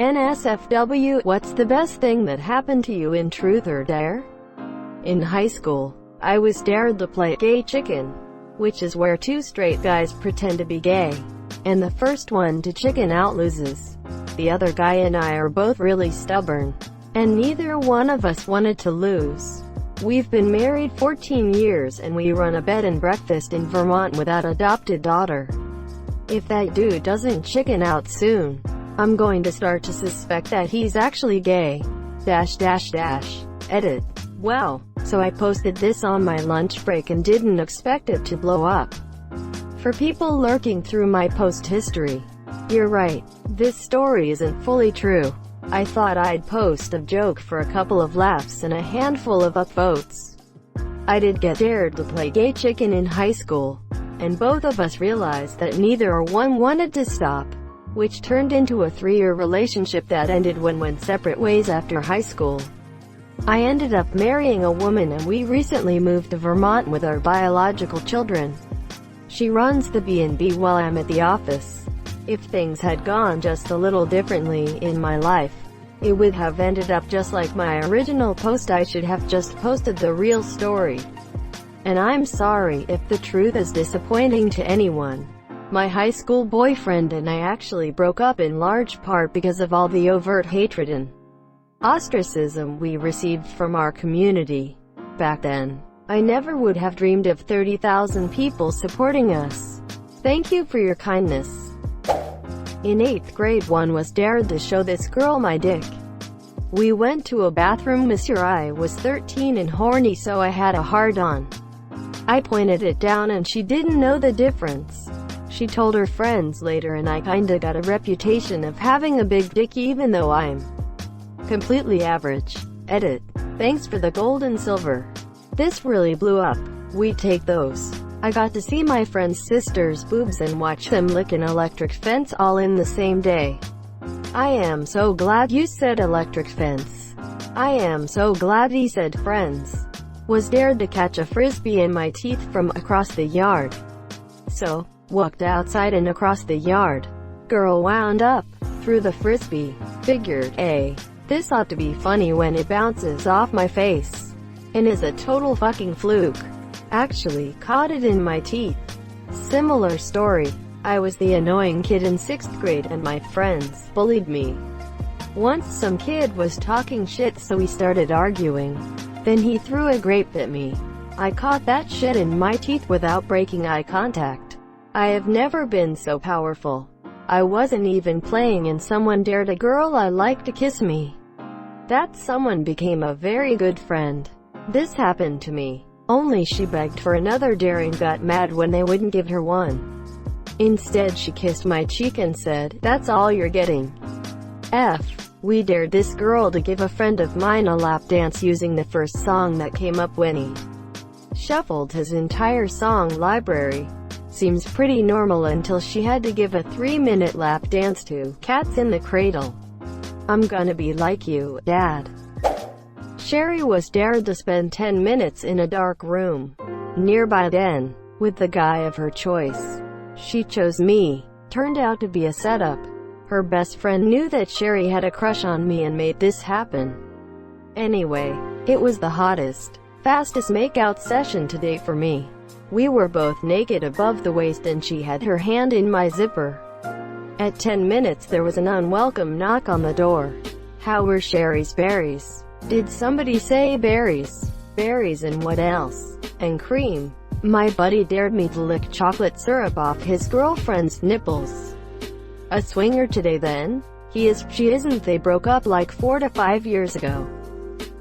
NSFW, what's the best thing that happened to you in Truth or Dare? In high school, I was dared to play gay chicken, which is where two straight guys pretend to be gay, and the first one to chicken out loses. The other guy and I are both really stubborn, and neither one of us wanted to lose. We've been married 14 years and we run a bed and breakfast in Vermont with our adopted daughter. If that dude doesn't chicken out soon, I'm going to start to suspect that he's actually gay. Edit. Well, so I posted this on my lunch break and didn't expect it to blow up. For people lurking through my post history, you're right, this story isn't fully true. I thought I'd post a joke for a couple of laughs and a handful of upvotes. I did get dared to play gay chicken in high school, and both of us realized that neither one wanted to stop, which turned into a 3-year relationship that ended when we went separate ways after high school. I ended up marrying a woman and we recently moved to Vermont with our biological children. She runs the B&B while I'm at the office. If things had gone just a little differently in my life, it would have ended up just like my original post. I should have just posted the real story. And I'm sorry if the truth is disappointing to anyone. My high school boyfriend and I actually broke up in large part because of all the overt hatred and ostracism we received from our community. Back then, I never would have dreamed of 30,000 people supporting us. Thank you for your kindness. In 8th grade, one was dared to show this girl my dick. We went to a bathroom. I was 13 and horny, so I had a hard-on. I pointed it down and she didn't know the difference. She told her friends later and I kinda got a reputation of having a big dick even though I'm completely average. Edit. Thanks for the gold and silver. This really blew up. We take those. I got to see my friend's sister's boobs and watch them lick an electric fence all in the same day. I am so glad you said electric fence. I am so glad he said friends. Was dared to catch a frisbee in my teeth from across the yard. So, walked outside and across the yard. Girl wound up, threw the frisbee. Figured, this ought to be funny when it bounces off my face. And is a total fucking fluke. Actually caught it in my teeth. Similar story. I was the annoying kid in 6th grade and my friends bullied me. Once some kid was talking shit, so we started arguing. Then he threw a grape at me. I caught that shit in my teeth without breaking eye contact. I have never been so powerful. I wasn't even playing and someone dared a girl I liked to kiss me. That someone became a very good friend. This happened to me. Only she begged for another dare and got mad when they wouldn't give her one. Instead she kissed my cheek and said, "That's all you're getting." We dared this girl to give a friend of mine a lap dance using the first song that came up when he shuffled his entire song library. Seems pretty normal until she had to give a 3-minute lap dance to Cats in the Cradle. I'm gonna be like you, Dad. Sherry was dared to spend 10 minutes in a dark room nearby den with the guy of her choice. She chose me. Turned out to be a setup. Her best friend knew that Sherry had a crush on me and made this happen. Anyway, it was the hottest, fastest makeout session to date for me. We were both naked above the waist and she had her hand in my zipper. At 10 minutes there was an unwelcome knock on the door. How were Sherry's berries? Did somebody say berries? Berries and what else? And cream. My buddy dared me to lick chocolate syrup off his girlfriend's nipples. A swinger today then? He is, she isn't, they broke up like 4 to 5 years ago.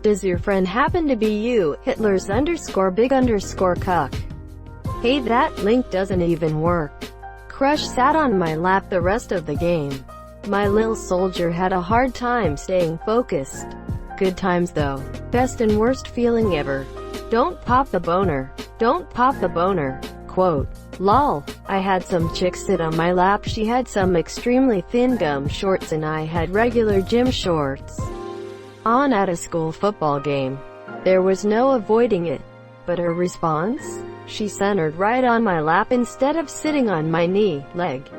Does your friend happen to be you? Hitler's _big _cuck. Hey, that link doesn't even work. Crush sat on my lap the rest of the game. My lil soldier had a hard time staying focused. Good times though. Best and worst feeling ever. Don't pop the boner. Don't pop the boner. Quote. Lol. I had some chick sit on my lap. She had some extremely thin gum shorts and I had regular gym shorts on at a school football game. There was no avoiding it. But her response? She centered right on my lap instead of sitting on my knee, leg.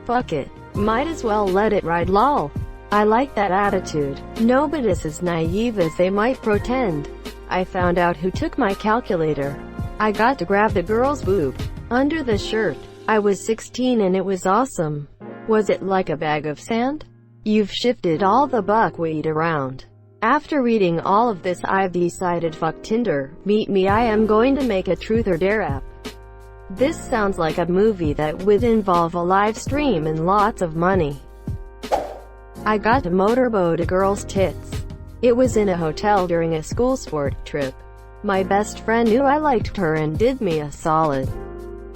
Fuck it. Might as well let it ride, lol. I like that attitude. Nobody's as naive as they might pretend. I found out who took my calculator. I got to grab the girl's boob under the shirt. I was 16 and it was awesome. Was it like a bag of sand? You've shifted all the buckwheat around. After reading all of this, I've decided fuck Tinder. Meet me, I am going to make a truth or dare app. This sounds like a movie that would involve a live stream and lots of money. I got to motorboat a girl's tits. It was in a hotel during a school sport trip. My best friend knew I liked her and did me a solid.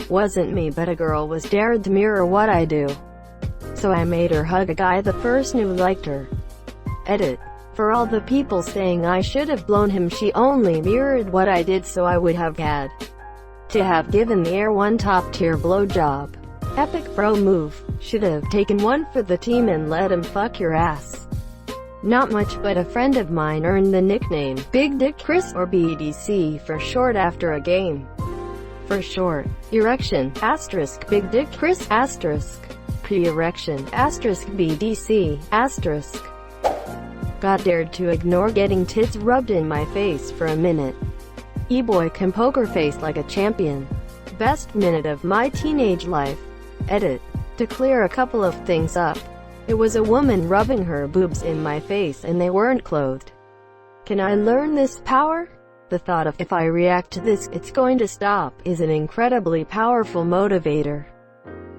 Wasn't me, but a girl was dared to mirror what I do. So I made her hug a guy the first knew liked her. Edit. For all the people saying I should have blown him, she only mirrored what I did, so I would have had to have given the air one top-tier blowjob. Epic bro move. Should have taken one for the team and let him fuck your ass. Not much, but a friend of mine earned the nickname Big Dick Chris, or BDC for short, after a game. For short, erection, asterisk, Big Dick Chris, asterisk, pre-erection, asterisk, BDC, asterisk. Got dared to ignore getting tits rubbed in my face for a minute. E-boy can poker face like a champion. Best minute of my teenage life. Edit. To clear a couple of things up. It was a woman rubbing her boobs in my face and they weren't clothed. Can I learn this power? The thought of, if I react to this, it's going to stop, is an incredibly powerful motivator.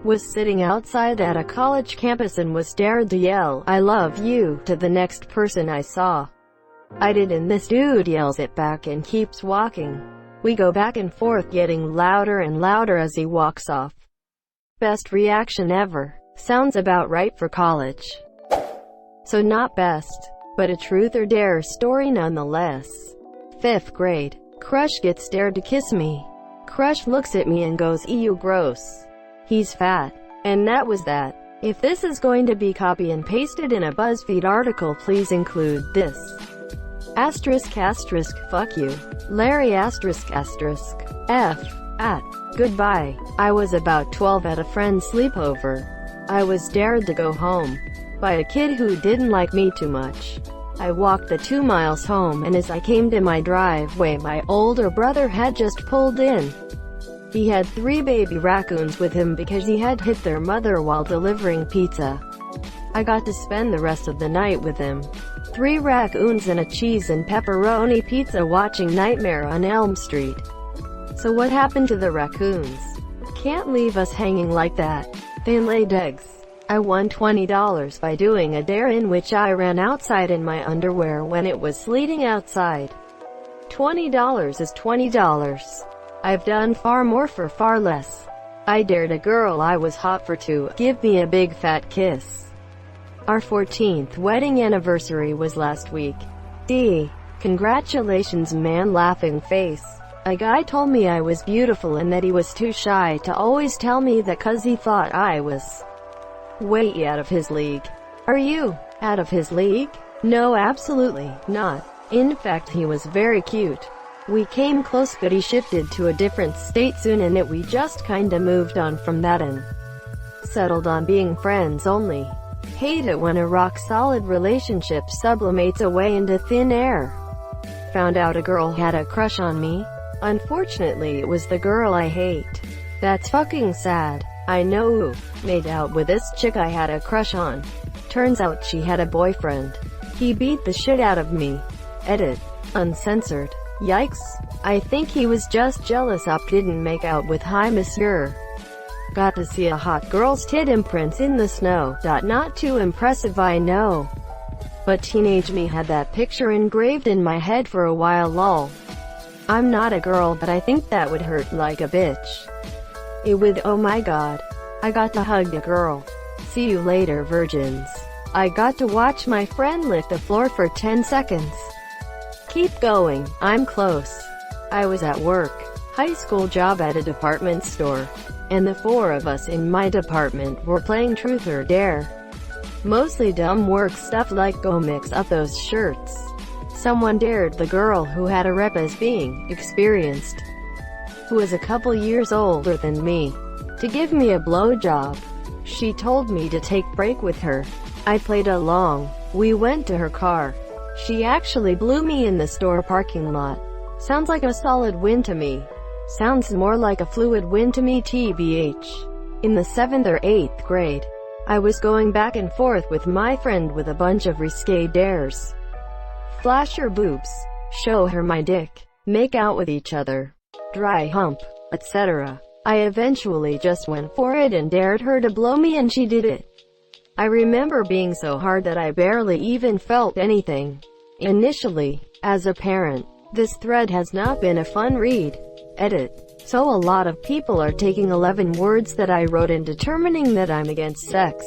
Was sitting outside at a college campus and was dared to yell, "I love you," to the next person I saw. I did, and this dude yells it back and keeps walking. We go back and forth, getting louder and louder as he walks off. Best reaction ever. Sounds about right for college. So not best, but a truth or dare story nonetheless. 5th grade. Crush gets dared to kiss me. Crush looks at me and goes, "Ew, gross. He's fat." And that was that. If this is going to be copy and pasted in a BuzzFeed article, please include this. Asterisk asterisk, fuck you. Larry asterisk asterisk. F. At. Goodbye. I was about 12 at a friend's sleepover. I was dared to go home by a kid who didn't like me too much. I walked the 2 miles home, and as I came to my driveway, my older brother had just pulled in. He had 3 baby raccoons with him because he had hit their mother while delivering pizza. I got to spend the rest of the night with him. 3 raccoons and a cheese and pepperoni pizza watching Nightmare on Elm Street. So what happened to the raccoons? Can't leave us hanging like that. They laid eggs. I won $20 by doing a dare in which I ran outside in my underwear when it was sleeting outside. $20 is $20. I've done far more for far less. I dared a girl I was hot for to give me a big fat kiss. Our 14th wedding anniversary was last week. D. Congratulations, man, laughing face. A guy told me I was beautiful and that he was too shy to always tell me that 'cause he thought I was way out of his league. Are you out of his league? No, absolutely not. In fact, he was very cute. We came close, but he shifted to a different state soon, and we just kinda moved on from that and settled on being friends only. Hate it when a rock-solid relationship sublimates away into thin air. Found out a girl had a crush on me. Unfortunately, it was the girl I hate. That's fucking sad. I know. Made out with this chick I had a crush on. Turns out she had a boyfriend. He beat the shit out of me. Edit. Uncensored. Yikes. I think he was just jealous I didn't make out with hi monsieur. Got to see a hot girl's tit imprints in the snow. Not too impressive, I know. But teenage me had that picture engraved in my head for a while, lol. I'm not a girl, but I think that would hurt like a bitch. It would, oh my god. I got to hug a girl. See you later, virgins. I got to watch my friend lick the floor for 10 seconds. Keep going, I'm close. I was at work. High school job at a department store. And the 4 of us in my department were playing truth or dare. Mostly dumb work stuff like go mix up those shirts. Someone dared the girl who had a rep as being experienced, who was a couple years older than me, to give me a blowjob. She told me to take break with her. I played along. We went to her car. She actually blew me in the store parking lot. Sounds like a solid win to me. Sounds more like a fluid win to me tbh. In the 7th or 8th grade, I was going back and forth with my friend with a bunch of risque dares. Flash your boobs, show her my dick, make out with each other, dry hump, etc. I eventually just went for it and dared her to blow me, and she did it. I remember being so hard that I barely even felt anything. Initially, as a parent, this thread has not been a fun read. Edit. So a lot of people are taking 11 words that I wrote and determining that I'm against sex,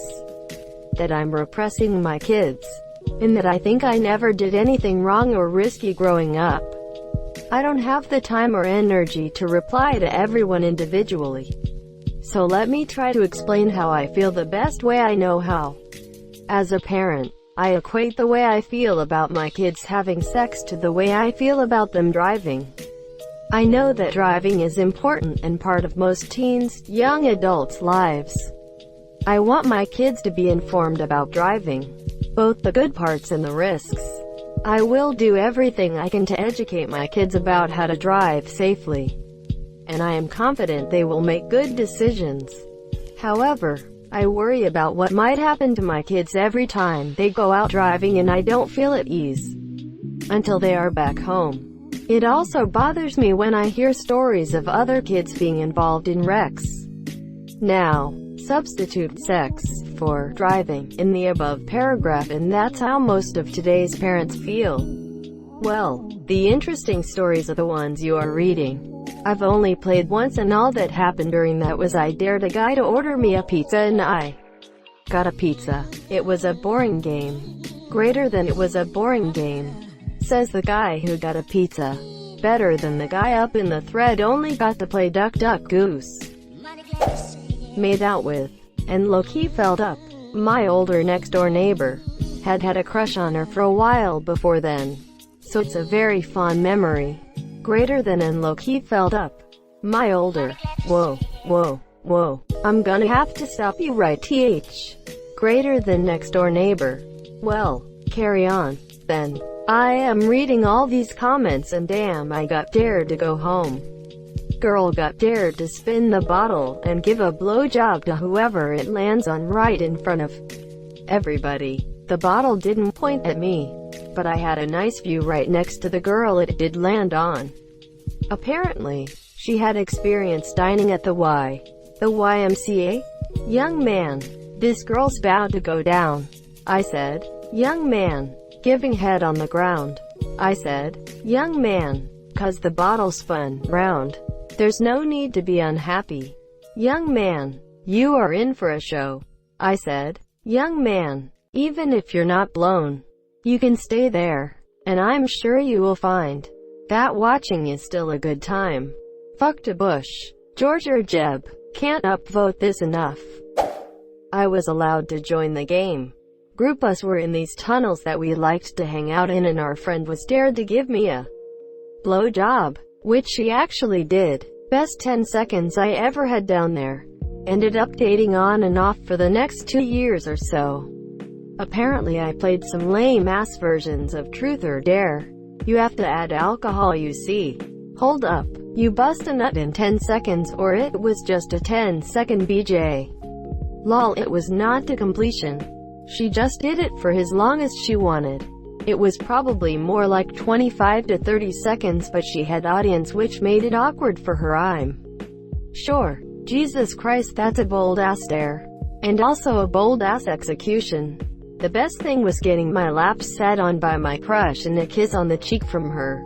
that I'm repressing my kids, and that I think I never did anything wrong or risky growing up. I don't have the time or energy to reply to everyone individually. So let me try to explain how I feel the best way I know how. As a parent, I equate the way I feel about my kids having sex to the way I feel about them driving. I know that driving is important and part of most teens, young adults' lives. I want my kids to be informed about driving, both the good parts and the risks. I will do everything I can to educate my kids about how to drive safely, and I am confident they will make good decisions. However, I worry about what might happen to my kids every time they go out driving and I don't feel at ease until they are back home. It also bothers me when I hear stories of other kids being involved in wrecks. Now, substitute sex for driving in the above paragraph, and that's how most of today's parents feel. Well, the interesting stories are the ones you are reading. I've only played once, and all that happened during that was I dared a guy to order me a pizza and I got a pizza. It was a boring game. Greater than it was a boring game, says the guy who got a pizza. Better than the guy up in the thread only got to play duck duck goose, made out with, and low-key felt up. My older next-door neighbor had had a crush on her for a while before then, so it's a very fond memory. Greater than and low-key felt up. My older, whoa, I'm gonna have to stop you right greater than next-door neighbor. Well, carry on, then. I am reading all these comments and damn, I got dared to go home. Girl got dared to spin the bottle and give a blowjob to whoever it lands on right in front of everybody. The bottle didn't point at me, but I had a nice view right next to the girl it did land on. Apparently, she had experience dining at the YMCA? Young man, this girl's bound to go down. I said, young man, giving head on the ground. I said, young man, 'cause the bottle spun round. There's no need to be unhappy. Young man, you are in for a show. I said, young man, even if you're not blown, you can stay there, and I'm sure you will find that watching is still a good time. Fuck to Bush. George or Jeb. Can't upvote this enough. I was allowed to join the game. Group us were in these tunnels that we liked to hang out in, and our friend was dared to give me a blow job, which she actually did. Best 10 seconds I ever had down there. Ended up dating on and off for the next 2 years or so. Apparently I played some lame-ass versions of Truth or Dare. You have to add alcohol, you see. Hold up. You bust a nut in 10 seconds, or it was just a 10-second BJ. Lol, it was not to completion. She just did it for as long as she wanted. It was probably more like 25 to 30 seconds, but she had audience, which made it awkward for her. I'm sure. Jesus Christ, that's a bold-ass dare. And also a bold-ass execution. The best thing was getting my lap sat on by my crush and a kiss on the cheek from her.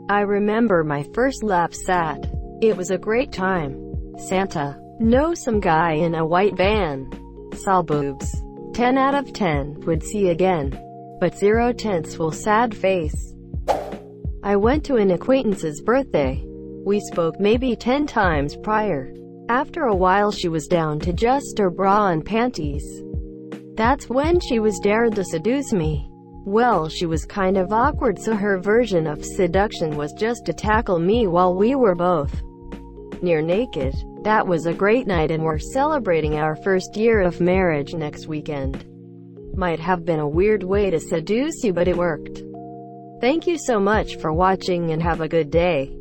I remember my first lap sat. It was a great time. Santa. Know some guy in a white van. Saw boobs. 10 out of 10 would see again. But 0 tenths will sad face. I went to an acquaintance's birthday. We spoke maybe 10 times prior. After a while she was down to just her bra and panties. That's when she was dared to seduce me. Well, she was kind of awkward, so her version of seduction was just to tackle me while we were both near naked. That was a great night, and we're celebrating our first year of marriage next weekend. Might have been a weird way to seduce you, but it worked. Thank you so much for watching and have a good day.